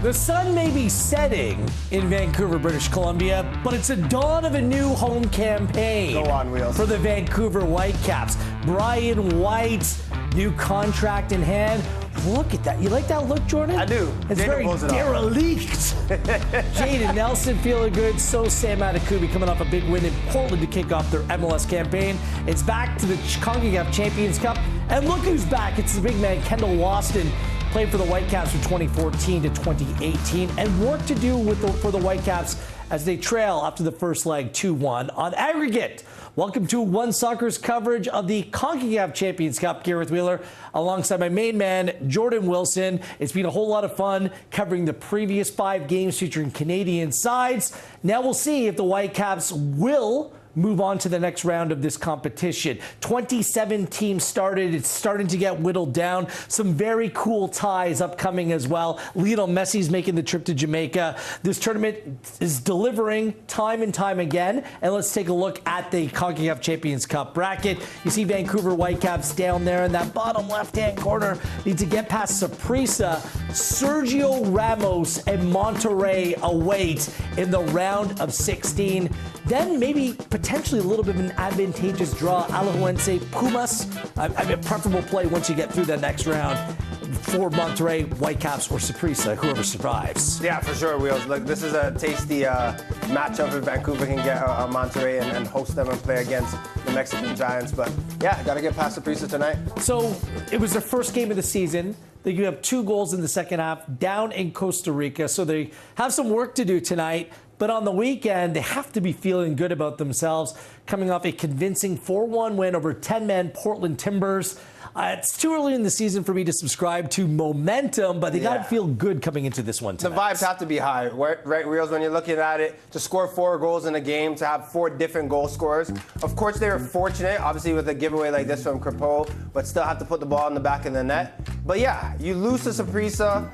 The sun may be setting in Vancouver, British Columbia, but it's a dawn of a new home campaign. Go on, Wheels. For the Vancouver Whitecaps. Brian White, new contract in hand. Look at that. You like that look, Jordan? I do. It's Jaden very derelict. Jaden Nelson feeling good. So Sam Adekubi coming off a big win in Portland to kick off their MLS campaign. It's back to the Concacaf Champions Cup. And look who's back. It's the big man, Kendall Waston. Played for the Whitecaps from 2014 to 2018, and work to do for the Whitecaps as they trail after the first leg 2-1 on aggregate. Welcome to One Soccer's coverage of the Concacaf Champions Cup. Gareth Wheeler alongside my main man, Jordan Wilson. It's been a whole lot of fun covering the previous 5 games featuring Canadian sides. Now we'll see if the Whitecaps will move on to the next round of this competition. 27 teams started. It's starting to get whittled down. Some very cool ties upcoming as well. Lionel Messi's making the trip to Jamaica. This tournament is delivering time and time again. And let's take a look at the Concacaf Champions Cup bracket. You see Vancouver Whitecaps down there in that bottom left-hand corner. Need to get past Saprissa. Sergio Ramos and Monterrey await in the round of 16. Then maybe potentially a little bit of an advantageous draw. Alajuelense, Pumas. I mean, preferable play once you get through the next round for Monterrey, Whitecaps, or Saprissa, whoever survives. Yeah, for sure, Wheels. Look, this is a tasty matchup if Vancouver can get Monterrey and host them and play against the Mexican Giants. But yeah, got to get past Saprissa tonight. So it was their first game of the season. They give up 2 goals in the second half down in Costa Rica. So they have some work to do tonight. But on the weekend, they have to be feeling good about themselves, coming off a convincing 4-1 win over 10-man Portland Timbers. It's too early in the season for me to subscribe to momentum, but they got to feel good coming into this one tonight. The vibes have to be high, right, Wheels? When you're looking at it, to score 4 goals in a game, to have 4 different goal scorers. Of course, they were fortunate, obviously, with a giveaway like this from Crepeau, but still have to put the ball in the back of the net. But yeah, you lose to Saprissa,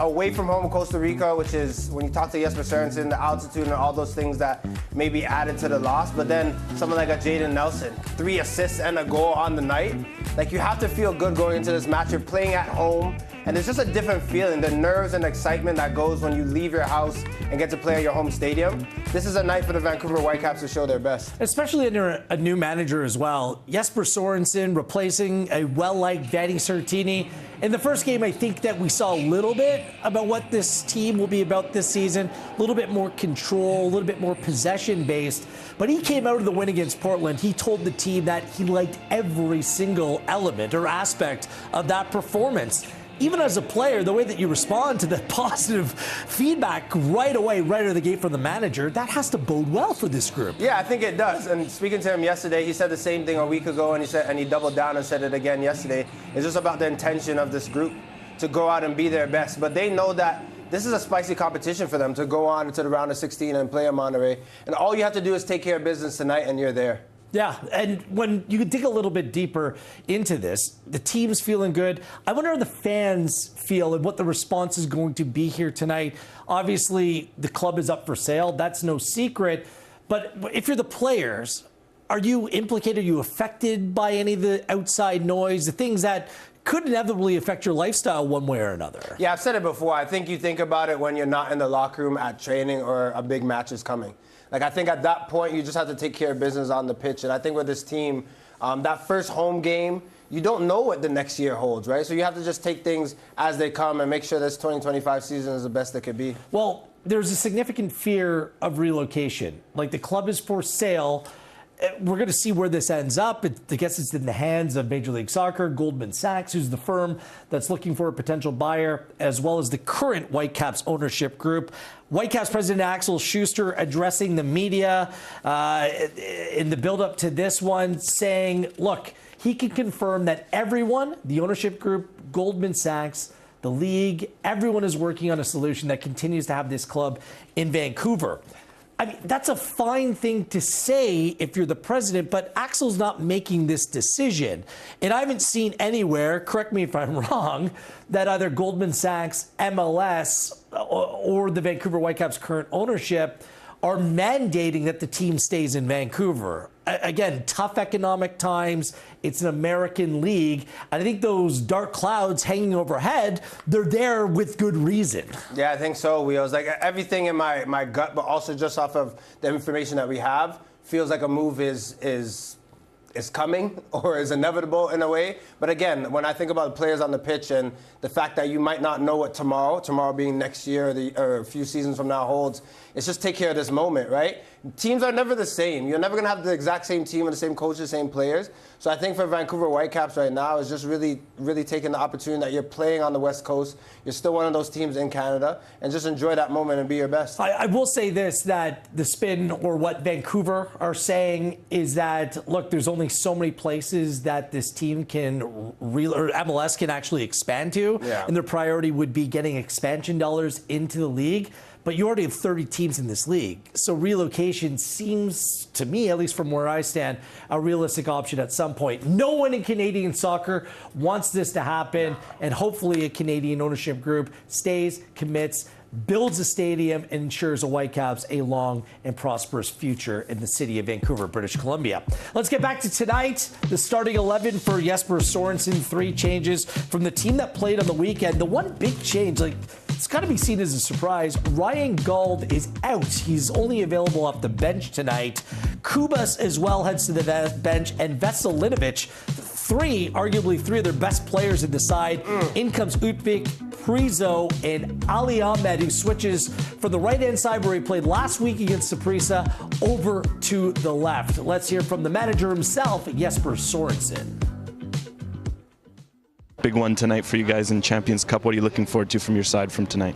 away from home Costa Rica, which is, when you talk to Jesper Sørensen, the altitude and all those things that may be added to the loss. But then someone like a Jaden Nelson, 3 assists and a goal on the night. Like, you have to feel good going into this match. You're playing at home, and it's just a different feeling. The nerves and excitement that goes when you leave your house and get to play at your home stadium. This is a night for the Vancouver Whitecaps to show their best. Especially under a new manager as well. Jesper Sørensen replacing a well-liked Vanni Sartini. In the first game, I think that we saw a little bit about what this team will be about this season. A little bit more control, a little bit more possession-based. But he came out of the win against Portland. He told the team that he liked every single element or aspect of that performance. Even as a player, the way that you respond to the positive feedback right away, right out of the gate from the manager, that has to bode well for this group. Yeah, I think it does. And speaking to him yesterday, he said the same thing a week ago, and he doubled down and said it again yesterday. It's just about the intention of this group to go out and be their best. But they know that this is a spicy competition for them to go on to the round of 16 and play a Monterrey. And all you have to do is take care of business tonight, and you're there. Yeah, and when you dig a little bit deeper into this, the team's feeling good. I wonder how the fans feel and what the response is going to be here tonight. Obviously, the club is up for sale. That's no secret. But if you're the players, are you implicated? Are you affected by any of the outside noise, the things that could inevitably affect your lifestyle one way or another? Yeah, I've said it before. I think you think about it when you're not in the locker room at training or a big match is coming. Like, I think at that point, you just have to take care of business on the pitch. And I think with this team, that first home game, you don't know what the next year holds, right? So you have to just take things as they come and make sure this 2025 season is the best it could be. Well, there's a significant fear of relocation. Like, the club is for sale. We're going to see where this ends up. I guess it's in the hands of Major League Soccer, Goldman Sachs, who's the firm that's looking for a potential buyer, as well as the current Whitecaps ownership group. Whitecaps President Axel Schuster addressing the media in the build-up to this one, saying, look, he can confirm that everyone, the ownership group, Goldman Sachs, the league, everyone is working on a solution that continues to have this club in Vancouver. I mean, that's a fine thing to say if you're the president, but Axel's not making this decision. And I haven't seen anywhere, correct me if I'm wrong, that either Goldman Sachs, MLS, or the Vancouver Whitecaps' current ownership are mandating that the team stays in Vancouver. again, tough economic times. It's an American league. And I think those dark clouds hanging overhead, they're there with good reason. Yeah, I think so. We was like everything in my gut, but also just off of the information that we have, feels like a move is coming or is inevitable in a way. But again, when I think about the players on the pitch and the fact that you might not know what tomorrow being next year or a few seasons from now holds, it's just take care of this moment, right? Teams are never the same. You're never going to have the exact same team and the same coaches, the same players. So I think for Vancouver Whitecaps right now is just really, really taking the opportunity that you're playing on the West Coast. You're still one of those teams in Canada, and just enjoy that moment and be your best. I will say this, that the spin or what Vancouver are saying is that, look, there's only so many places that this team can or MLS can actually expand to. Yeah. And their priority would be getting expansion dollars into the league. But you already have 30 teams in this league. So relocation seems, to me, at least from where I stand, a realistic option at some point. No one in Canadian soccer wants this to happen. And hopefully a Canadian ownership group stays, commits, builds a stadium, and ensures the Whitecaps a long and prosperous future in the city of Vancouver, British Columbia. Let's get back to tonight. The starting 11 for Jesper Sorensen. 3 changes from the team that played on the weekend. The one big change, it's got to be seen as a surprise. Ryan Gauld is out. He's only available off the bench tonight. Kubas as well heads to the bench, and Veselinovic, arguably three of their best players in the side. In comes Utvik, Prizo, and Ali Ahmed, who switches from the right-hand side where he played last week against Saprissa over to the left. Let's hear from the manager himself, Jesper Sorensen. Big one tonight for you guys in Champions Cup. What are you looking forward to from your side from tonight?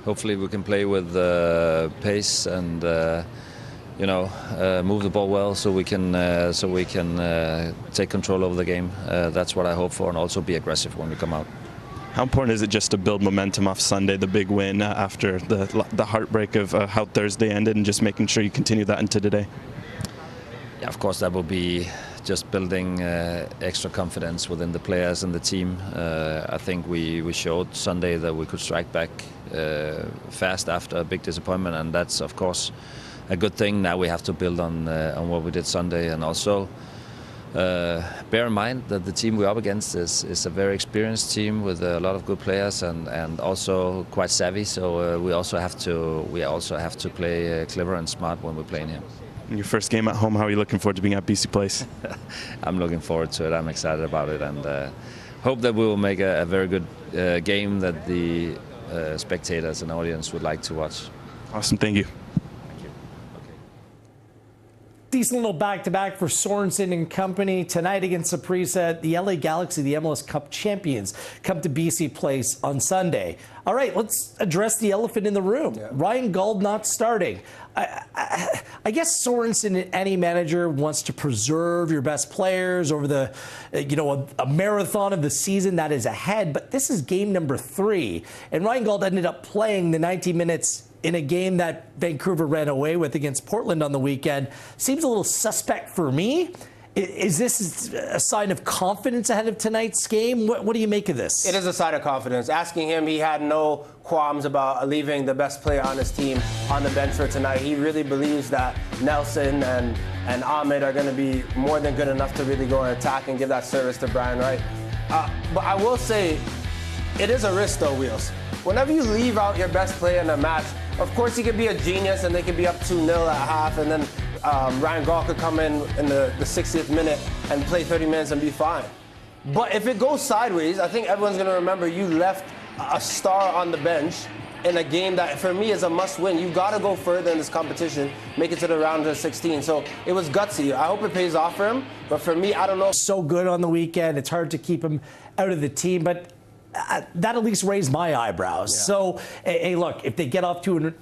Hopefully we can play with pace and move the ball well, so we can take control over the game. That's what I hope for, and also be aggressive when we come out. How important is it just to build momentum off Sunday, the big win after the heartbreak of how Thursday ended, and just making sure you continue that into today? Yeah, of course, that will be just building extra confidence within the players and the team. I think we showed Sunday that we could strike back fast after a big disappointment, and that's of course a good thing. Now we have to build on what we did Sunday, and also bear in mind that the team we're up against is a very experienced team with a lot of good players and also quite savvy. So we also have to play clever and smart when we're playing here. Your first game at home, how are you looking forward to being at BC Place? I'm looking forward to it. I'm excited about it, and hope that we will make a very good game that the spectators and audience would like to watch. Awesome, thank you. Decent little back-to-back for Sorensen and company. Tonight against Saprissa, the LA Galaxy, the MLS Cup champions, come to BC Place on Sunday. All right, let's address the elephant in the room. Yeah. Ryan Gauld not starting. I guess Sorensen, any manager, wants to preserve your best players over the, a marathon of the season that is ahead. But this is game number 3. And Ryan Gauld ended up playing the 90 minutes in a game that Vancouver ran away with against Portland on the weekend. Seems a little suspect for me. Is this a sign of confidence ahead of tonight's game? What do you make of this? It is a sign of confidence. Asking him, he had no qualms about leaving the best player on his team on the bench for tonight. He really believes that Nelson and Ahmed are going to be more than good enough to really go and attack and give that service to Brian Wright. But I will say, it is a risk though, Wheels. Whenever you leave out your best player in a match, of course he could be a genius and they could be up 2-0 at half, and then Ryan Gauld could come in the 60th minute and play 30 minutes and be fine. But if it goes sideways, I think everyone's going to remember you left a star on the bench in a game that, for me, is a must-win. You've got to go further in this competition, make it to the round of 16. So it was gutsy. I hope it pays off for him. But for me, I don't know. So good on the weekend. It's hard to keep him out of the team. But that at least raised my eyebrows. Yeah. So, hey, look, if they get off to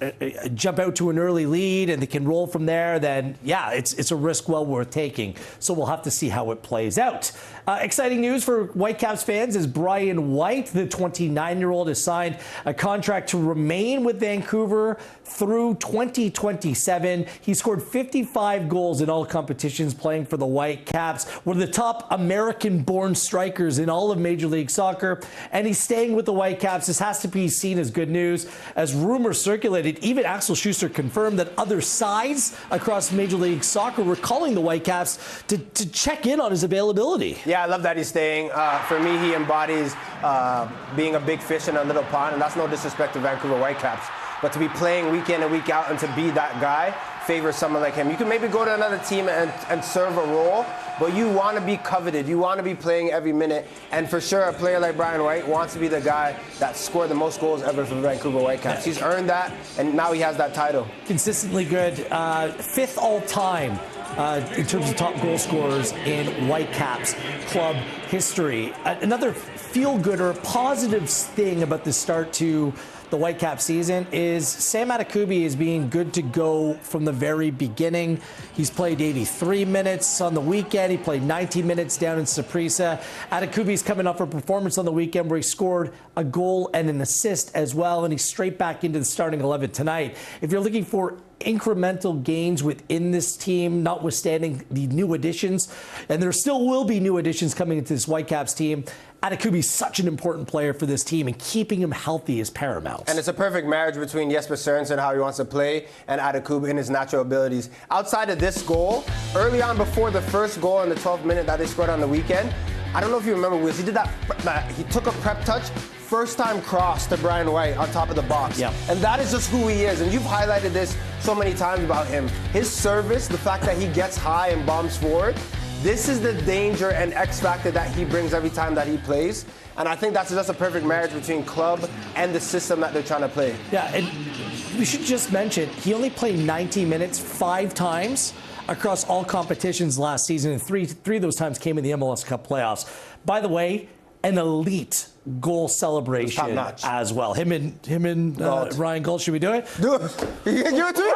jump out to an early lead and they can roll from there, then yeah, it's a risk well worth taking. So we'll have to see how it plays out. Exciting news for Whitecaps fans is Brian White, the 29-year-old, has signed a contract to remain with Vancouver through 2027. He scored 55 goals in all competitions playing for the Whitecaps, one of the top American-born strikers in all of Major League Soccer, and he's staying with the Whitecaps. This has to be seen as good news. As rumors circulated, even Axel Schuster confirmed that other sides across Major League Soccer were calling the Whitecaps to check in on his availability. Yeah, I love that he's staying. For me, he embodies being a big fish in a little pond, and that's no disrespect to Vancouver Whitecaps. But to be playing week in and week out and to be that guy favors someone like him. You can maybe go to another team and serve a role, but you want to be coveted. You want to be playing every minute. And for sure, a player like Brian White wants to be the guy that scored the most goals ever for Vancouver Whitecaps. He's earned that, and now he has that title. Consistently good. Fifth all-time in terms of top goal scorers in Whitecaps club history. Another feel-good or positive thing about the start to the Whitecaps season is Sam Adekubi is being good to go from the very beginning. He's played 83 minutes on the weekend. He played 90 minutes down in Saprissa. Adekubi's coming off a performance on the weekend where he scored a goal and an assist as well, and he's straight back into the starting 11 tonight. If you're looking for incremental gains within this team, notwithstanding the new additions, and there still will be new additions coming into this Whitecaps team, Adekubi is such an important player for this team, and keeping him healthy is paramount. And it's a perfect marriage between Jesper Sørensen, how he wants to play, and Adekubi and his natural abilities. Outside of this goal, early on before the first goal in the 12th minute that they scored on the weekend, I don't know if you remember, Wiz, he did that, he took a prep touch, first time cross to Brian White on top of the box. Yep. And that is just who he is. And you've highlighted this so many times about him. His service, the fact that he gets high and bombs forward, this is the danger and X factor that he brings every time that he plays. And I think that's just a perfect marriage between club and the system that they're trying to play. Yeah, and we should just mention, he only played 90 minutes 5 times across all competitions last season, and three of those times came in the MLS Cup playoffs. By the way, an elite goal celebration as well. Him and Ryan Gold, should we do it? Do it. You can do it too?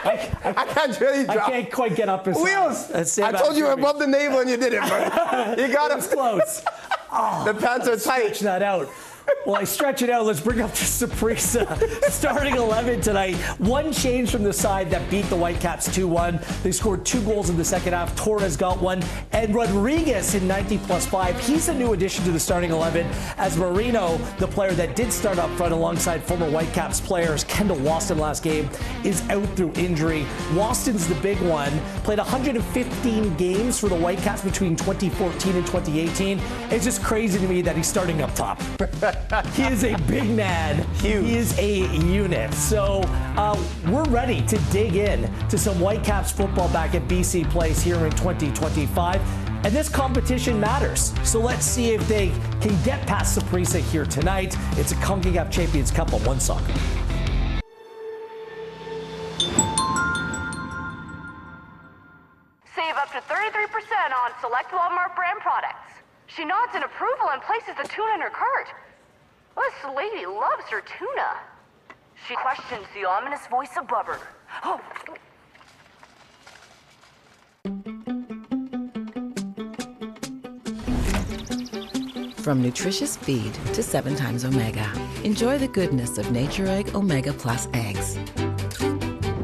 I can't really drop. I can't quite get up as Wheels! I told you above the navel and you did it, bro. You got it. Close. Oh, the pants are tight. Stretch that out. Well, I stretch it out. Let's bring up to Saprissa. Starting 11 tonight. One change from the side that beat the Whitecaps 2-1. They scored 2 goals in the second half. Torres got one. And Rodriguez in 90+5. He's a new addition to the starting 11 as Marino, the player that did start up front alongside former Whitecaps players Kendall Waston last game, is out through injury. Waston's the big one. Played 115 games for the Whitecaps between 2014 and 2018. It's just crazy to me that he's starting up top. He is a big man. Huge. He is a unit. So we're ready to dig in to some Whitecaps football back at BC Place here in 2025. And this competition matters. So let's see if they can get past Saprissa here tonight. It's a Concacaf Champions Cup on One Soccer. Save up to 33% on select Walmart brand products. She nods in approval and places the tuna in her cart. This lady loves her tuna. She questions the ominous voice above her. Oh. From nutritious feed to 7 times omega. Enjoy the goodness of Nature Egg Omega Plus eggs.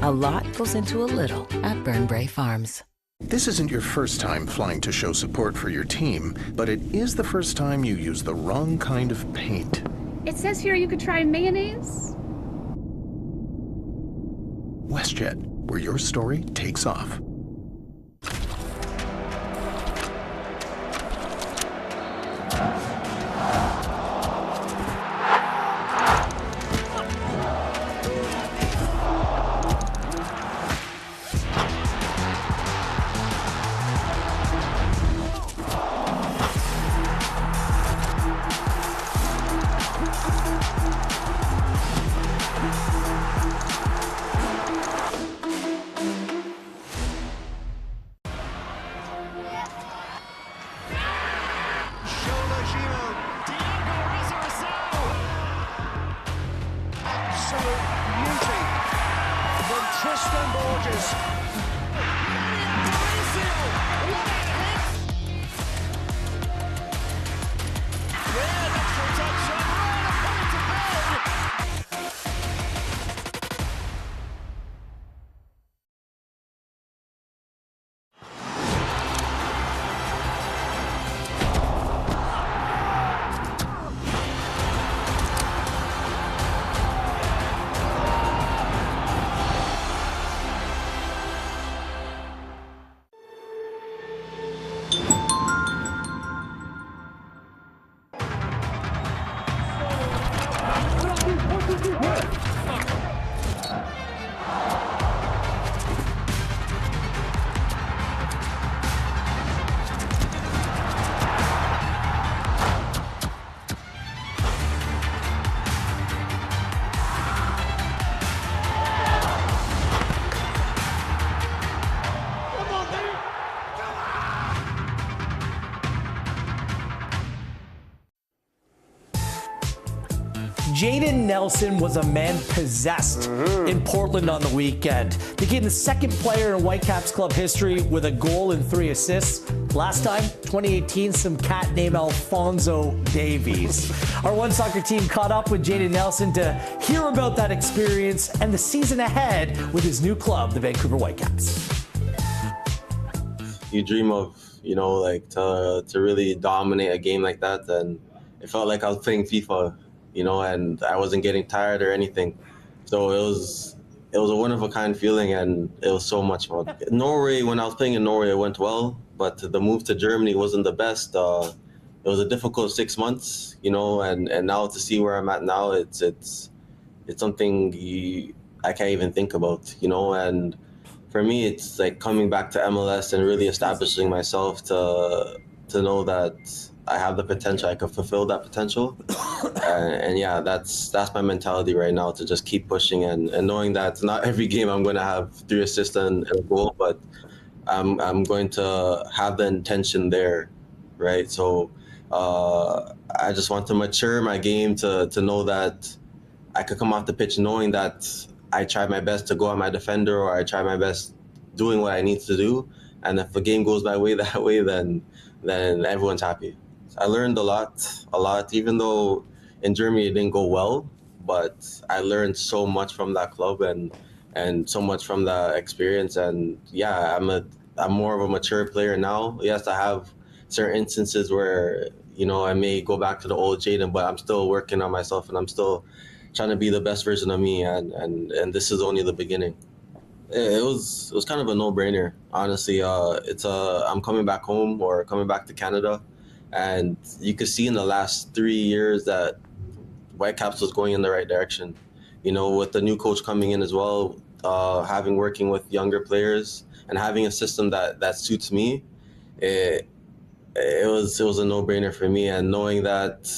A lot goes into a little at Burnbrae Farms. This isn't your first time flying to show support for your team, but it is the first time you use the wrong kind of paint. It says here you could try mayonnaise. WestJet, where your story takes off. Jaden Nelson was a man possessed in Portland on the weekend. Became the second player in Whitecaps club history with a goal and 3 assists. Last time, 2018, some cat named Alfonso Davies. Our One Soccer team caught up with Jaden Nelson to hear about that experience and the season ahead with his new club, the Vancouver Whitecaps. You dream of, to really dominate a game like that, and it felt like I was playing FIFA, and I wasn't getting tired or anything. So it was a one-of-a-kind feeling, and it was so much fun. Norway, when I was playing in Norway, it went well, but the move to Germany wasn't the best. It was a difficult 6 months, and now to see where I'm at now, it's something I can't even think about, and for me, it's like coming back to MLS and really establishing myself to know that I have the potential, I can fulfill that potential. And yeah, that's my mentality right now, to just keep pushing and knowing that not every game I'm going to have 3 assists and a goal, but I'm going to have the intention there, right? So I just want to mature my game to know that I could come off the pitch knowing that I try my best to go at my defender, or I try my best doing what I need to do. And if the game goes my way that way, then everyone's happy. I learned a lot, even though in Germany it didn't go well, but I learned so much from that club and so much from that experience. And yeah, I'm more of a mature player now. Yes, I have certain instances where, I may go back to the old Jaden, but I'm still working on myself, and I'm still trying to be the best version of me, and this is only the beginning. It was kind of a no-brainer, honestly. I'm coming back home, or coming back to Canada, and you could see in the last 3 years that Whitecaps was going in the right direction. With the new coach coming in as well, working with younger players and having a system that suits me, it was a no-brainer for me. And knowing that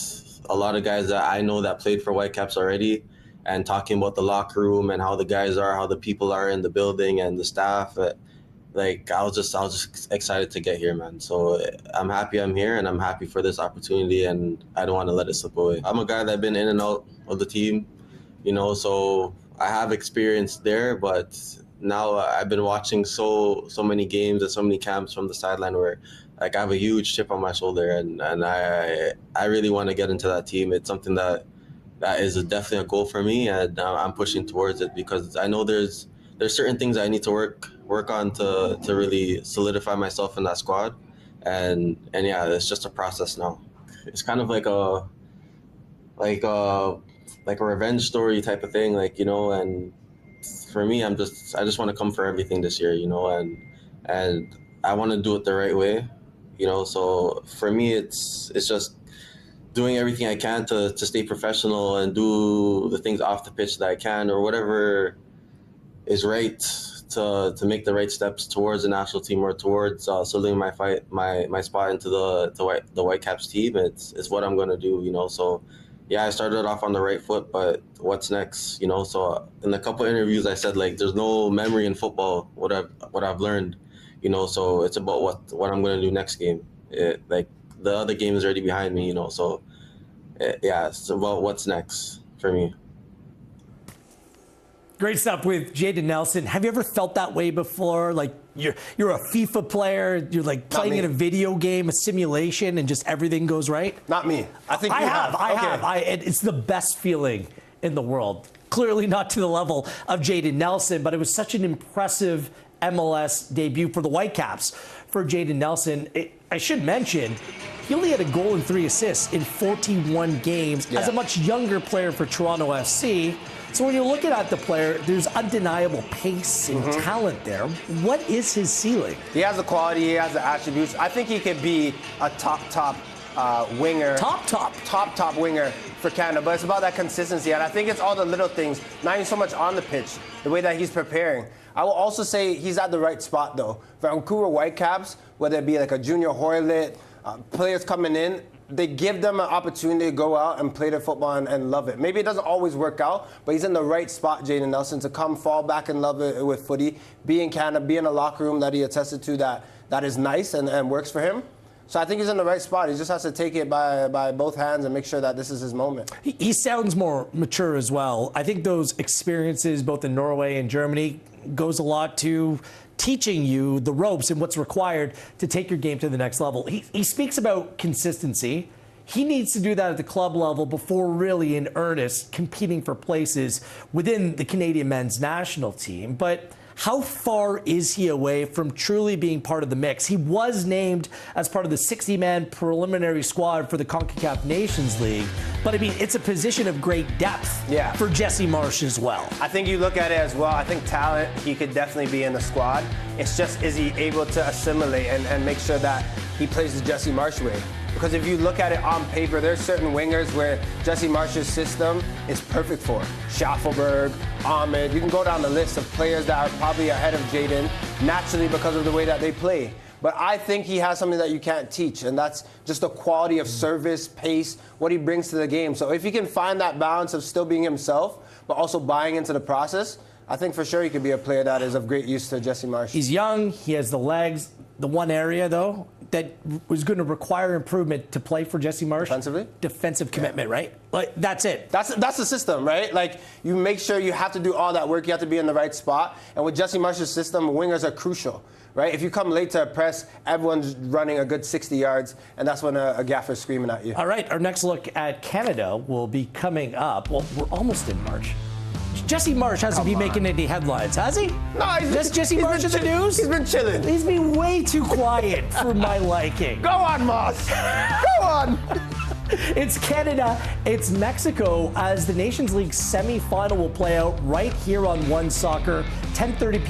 a lot of guys that I know that played for Whitecaps already, and talking about the locker room and how the guys are, how the people are in the building and the staff, I was just excited to get here, man. So I'm happy I'm here, and I'm happy for this opportunity, and I don't want to let it slip away. I'm a guy that's been in and out of the team, so I have experience there, but now I've been watching so many games and so many camps from the sideline where I have a huge chip on my shoulder, and I really want to get into that team. It's something that is definitely a goal for me, and I'm pushing towards it, because I know there's certain things I need to work on to really solidify myself in that squad, and yeah, it's just a process now. It's kind of like a revenge story type of thing, and for me, I just want to come for everything this year, and I want to do it the right way, So for me, it's just doing everything I can to stay professional and do the things off the pitch that I can, or whatever is right to make the right steps towards the national team, or towards sealing my spot into the Whitecaps team. It's what I'm going to do, So yeah, I started off on the right foot, but what's next, So in a couple of interviews, I said, there's no memory in football, what I've learned, So it's about what I'm going to do next game. The other game is already behind me, So yeah, it's about what's next for me. Great stuff with Jaden Nelson. Have you ever felt that way before? You're a FIFA player, you're playing in a video game, a simulation, and just everything goes right? Not me. I think I have. It's the best feeling in the world. Clearly not to the level of Jaden Nelson, but it was such an impressive MLS debut for the Whitecaps. For Jaden Nelson, I should mention, he only had a goal and 3 assists in 41 games as a much younger player for Toronto FC. So when you're looking at the player, there's undeniable pace and talent there. What is his ceiling? He has the quality, he has the attributes. I think he could be a top winger. Top winger for Canada. But it's about that consistency. And I think it's all the little things, not even so much on the pitch, the way that he's preparing. I will also say he's at the right spot, though. Vancouver Whitecaps, whether it be a junior Hoylet, players coming in, they give them an opportunity to go out and play their football and love it. Maybe it doesn't always work out, but he's in the right spot, Jaden Nelson, to come fall back in love with footy, be in Canada, be in a locker room that he attested to that is nice and works for him. So I think he's in the right spot. He just has to take it by both hands and make sure that this is his moment. He sounds more mature as well. I think those experiences both in Norway and Germany goes a lot to teaching you the ropes and what's required to take your game to the next level. He speaks about consistency. He needs to do that at the club level before really in earnest competing for places within the Canadian men's national team. But how far is he away from truly being part of the mix? He was named as part of the 60-man preliminary squad for the Concacaf Nations League. But, I mean, it's a position of great depth for Jesse Marsch as well. I think you look at it as well. I think talent, he could definitely be in the squad. It's just, is he able to assimilate and make sure that he plays the Jesse Marsch way? Because if you look at it on paper, there's certain wingers where Jesse Marsch's system is perfect for. Schaffelberg, Ahmed, you can go down the list of players that are probably ahead of Jaden naturally because of the way that they play. But I think he has something that you can't teach, and that's just the quality of service, pace, what he brings to the game. So if he can find that balance of still being himself, but also buying into the process, I think for sure he could be a player that is of great use to Jesse Marsch. He's young, he has the legs. The one area, though, that was going to require improvement to play for Jesse Marsch. Defensively? Defensive commitment, right? Like, that's it. That's the system, right? Like, you make sure you have to do all that work. You have to be in the right spot. And with Jesse Marsch's system, wingers are crucial, right? If you come late to a press, everyone's running a good 60 yards, and that's when a gaffer's screaming at you. All right, our next look at Canada will be coming up. Well, we're almost in March. Jesse Marsch hasn't been making any headlines, has he? No, That's Jesse Marsch in the news? He's been chilling. He's been way too quiet for my liking. Go on, Moss. Go on. It's Canada, it's Mexico, as the Nations League semi-final will play out right here on One Soccer, 10:30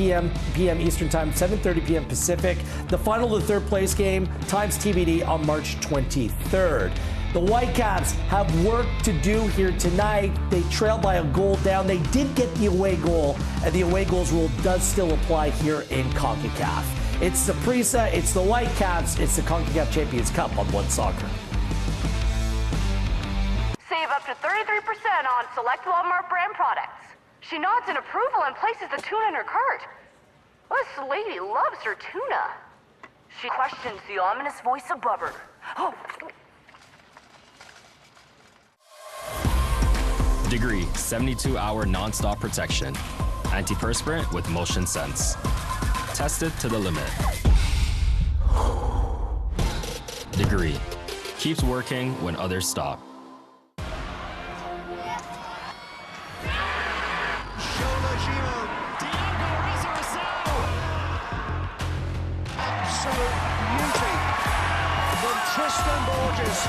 p.m. Eastern Time, 7:30 p.m. Pacific. The final of the third place game, times TBD on March 23rd. The Whitecaps have work to do here tonight. They trailed by a goal down. They did get the away goal, and the away goals rule does still apply here in Concacaf. It's Saprissa, it's the Whitecaps, it's the Concacaf Champions Cup on One Soccer. Save up to 33% on select Walmart brand products. She nods in approval and places the tuna in her cart. This lady loves her tuna. She questions the ominous voice above her. Oh. Degree, 72-hour non-stop protection. Antiperspirant with motion sense. Tested to the limit. Degree, keeps working when others stop. Absolute beauty from Tristan Borges.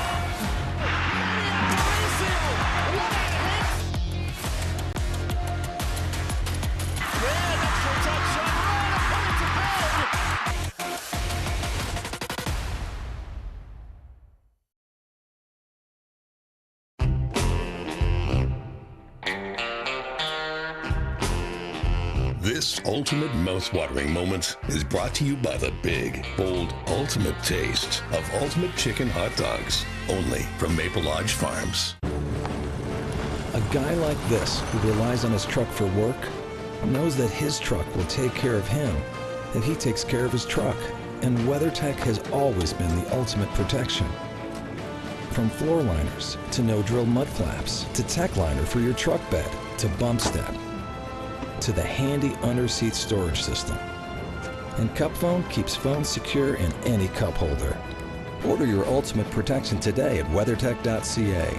This ultimate mouth-watering moment is brought to you by the big, bold, ultimate taste of Ultimate Chicken Hot Dogs, only from Maple Lodge Farms. A guy like this, who relies on his truck for work, knows that his truck will take care of him if he takes care of his truck. And WeatherTech has always been the ultimate protection. From floor liners to no-drill mud flaps to tech liner for your truck bed to bump step to the handy under-seat storage system. And Cup Phone keeps phones secure in any cup holder. Order your ultimate protection today at weathertech.ca.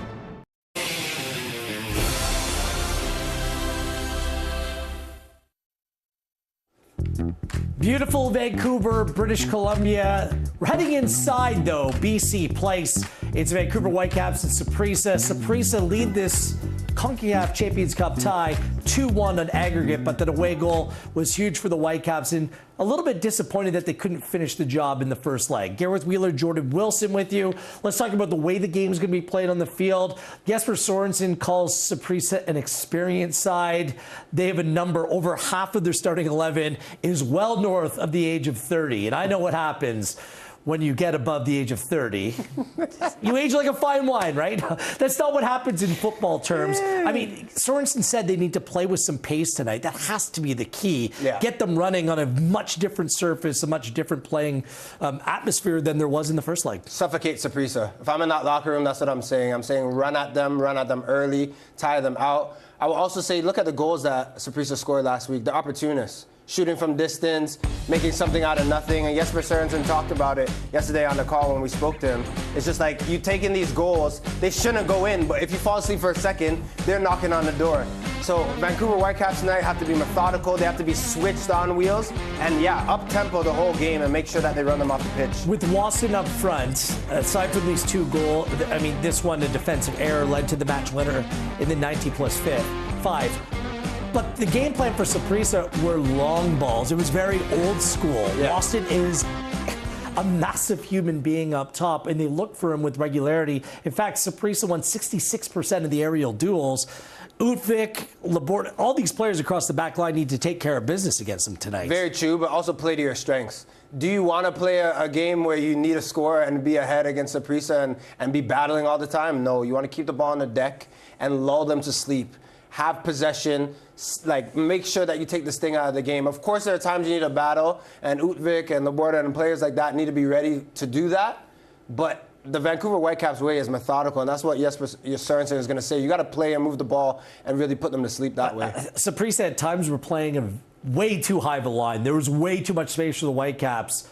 Beautiful Vancouver, British Columbia. We're heading inside, though, BC Place. It's Vancouver Whitecaps and Saprissa. Saprissa lead this Concacaf Champions Cup tie 2-1 on aggregate, but that away goal was huge for the Whitecaps, and a little bit disappointed that they couldn't finish the job in the first leg. Gareth Wheeler, Jordan Wilson with you. Let's talk about the way the game's going to be played on the field. Jesper Sorensen calls Saprissa an experienced side. They have a number, over half of their starting 11 is well north of the age of 30, and I know what happens when you get above the age of 30. You age like a fine wine, right? That's not what happens in football terms. I mean, Sorensen said they need to play with some pace tonight. That has to be the key. Yeah. Get them running on a much different surface, a much different playing atmosphere than there was in the first leg. Suffocate Saprissa. If I'm in that locker room, that's what I'm saying. I'm saying run at them early, tire them out. I will also say, look at the goals that Saprissa scored last week. The opportunists. Shooting from distance, making something out of nothing. And Jesper Sørensen talked about it yesterday on the call when we spoke to him. It's just like, you taking these goals, they shouldn't go in, but if you fall asleep for a second, they're knocking on the door. So Vancouver Whitecaps tonight have to be methodical, they have to be switched on wheels, and yeah, up-tempo the whole game and make sure that they run them off the pitch. With Wasson up front, aside from these 2 goals, I mean, this one, a defensive error, led to the match winner in the 90+5. But the game plan for Saprissa were long balls. It was very old school. Yeah. Wasson is a massive human being up top, and they look for him with regularity. In fact, Saprissa won 66% of the aerial duels. Utvik, Laborde, all these players across the back line need to take care of business against them tonight. Very true, but also play to your strengths. Do you want to play a game where you need a score and be ahead against Saprissa and be battling all the time? No, you want to keep the ball on the deck and lull them to sleep. Have possession, like make sure that you take this thing out of the game. Of course, there are times you need a battle, and Utvik and Laborde and players like that need to be ready to do that. But the Vancouver Whitecaps way is methodical, and that's what Jesper Sørensen is going to say. You got to play and move the ball and really put them to sleep that way. Saprissa at times were playing a way too high of a line. There was way too much space for the Whitecaps.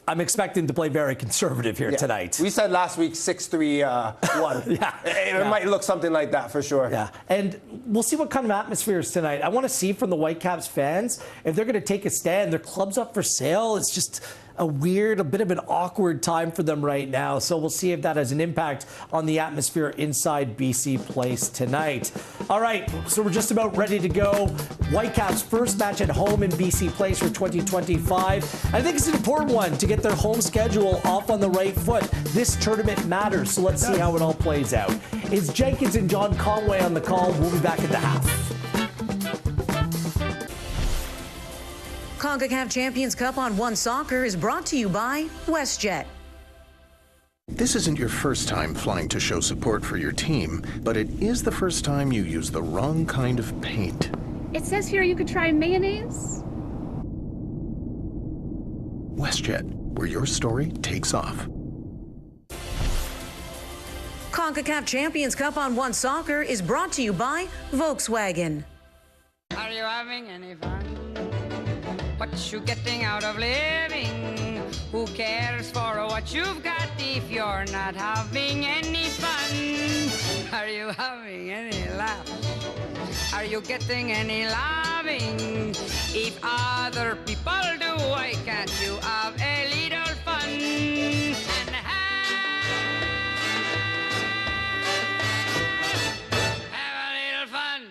I'm expecting to play very conservative here tonight. We said last week 6-3-1. It might look something like that for sure. Yeah, and we'll see what kind of atmosphere is tonight. I want to see from the Whitecaps fans if they're going to take a stand. Their club's up for sale. It's just a bit of an awkward time for them right now. So we'll see if that has an impact on the atmosphere inside BC Place tonight. All right, so we're just about ready to go. Whitecaps' first match at home in BC Place for 2025. I think it's an important one to get their home schedule off on the right foot. This tournament matters, so let's see how it all plays out. It's Jenkins and John Conway on the call. We'll be back at the half. Concacaf Champions Cup on One Soccer is brought to you by WestJet. This isn't your first time flying to show support for your team, but it is the first time you use the wrong kind of paint. It says here you could try mayonnaise. WestJet, where your story takes off. Concacaf Champions Cup on One Soccer is brought to you by Volkswagen. Are you having any fun? What you getting out of living? Who cares for what you've got if you're not having any fun? Are you having any laughs? Are you getting any loving? If other people do, why can't you have a little fun? And have a little fun.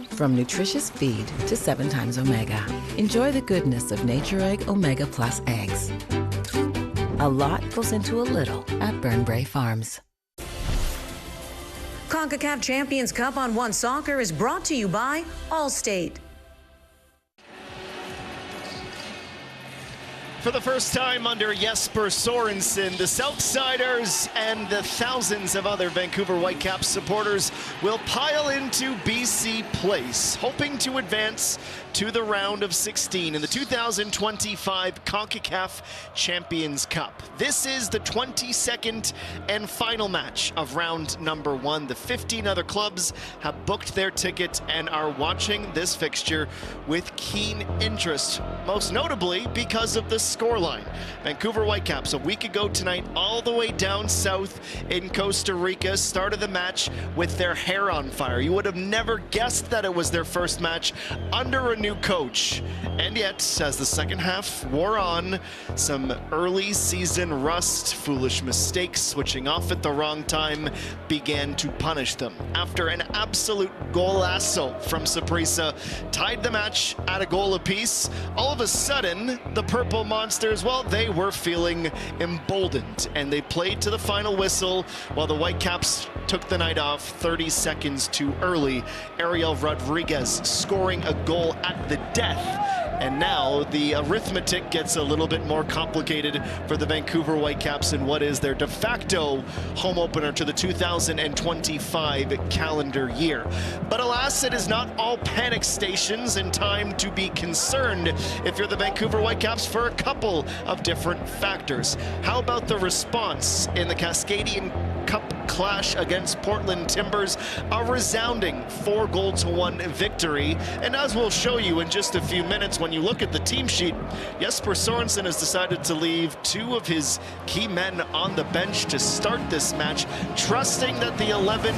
From nutritious feed to 7 times omega, enjoy the goodness of Nature Egg Omega Plus eggs. A lot goes into a little at Burnbrae Farms. Concacaf Champions Cup on One Soccer is brought to you by Allstate. For the first time under Jesper Sørensen, the Southsiders and the thousands of other Vancouver Whitecaps supporters will pile into BC Place, hoping to advance to the round of 16 in the 2025 Concacaf Champions Cup. This is the 22nd and final match of round number 1. The 15 other clubs have booked their ticket and are watching this fixture with keen interest, most notably because of the scoreline. Vancouver Whitecaps a week ago tonight, all the way down south in Costa Rica, started the match with their hair on fire. You would have never guessed that it was their first match under a new coach. And yet, as the second half wore on, some early season rust, foolish mistakes, switching off at the wrong time began to punish them. After an absolute golazo from Saprissa tied the match at a goal apiece, all of a sudden, the Purple Mine Monsters, well, they were feeling emboldened, and they played to the final whistle while the Whitecaps took the night off 30 seconds too early. Ariel Rodriguez scoring a goal at the death. And now the arithmetic gets a little bit more complicated for the Vancouver Whitecaps in what is their de facto home opener to the 2025 calendar year. But alas, it is not all panic stations and time to be concerned if you're the Vancouver Whitecaps for a couple of different factors. How about the response in the Cascadian Cup clash against Portland Timbers? A resounding 4-1 victory. And as we'll show you in just a few minutes, when you look at the team sheet, Jesper Sorensen has decided to leave 2 of his key men on the bench to start this match, trusting that the 11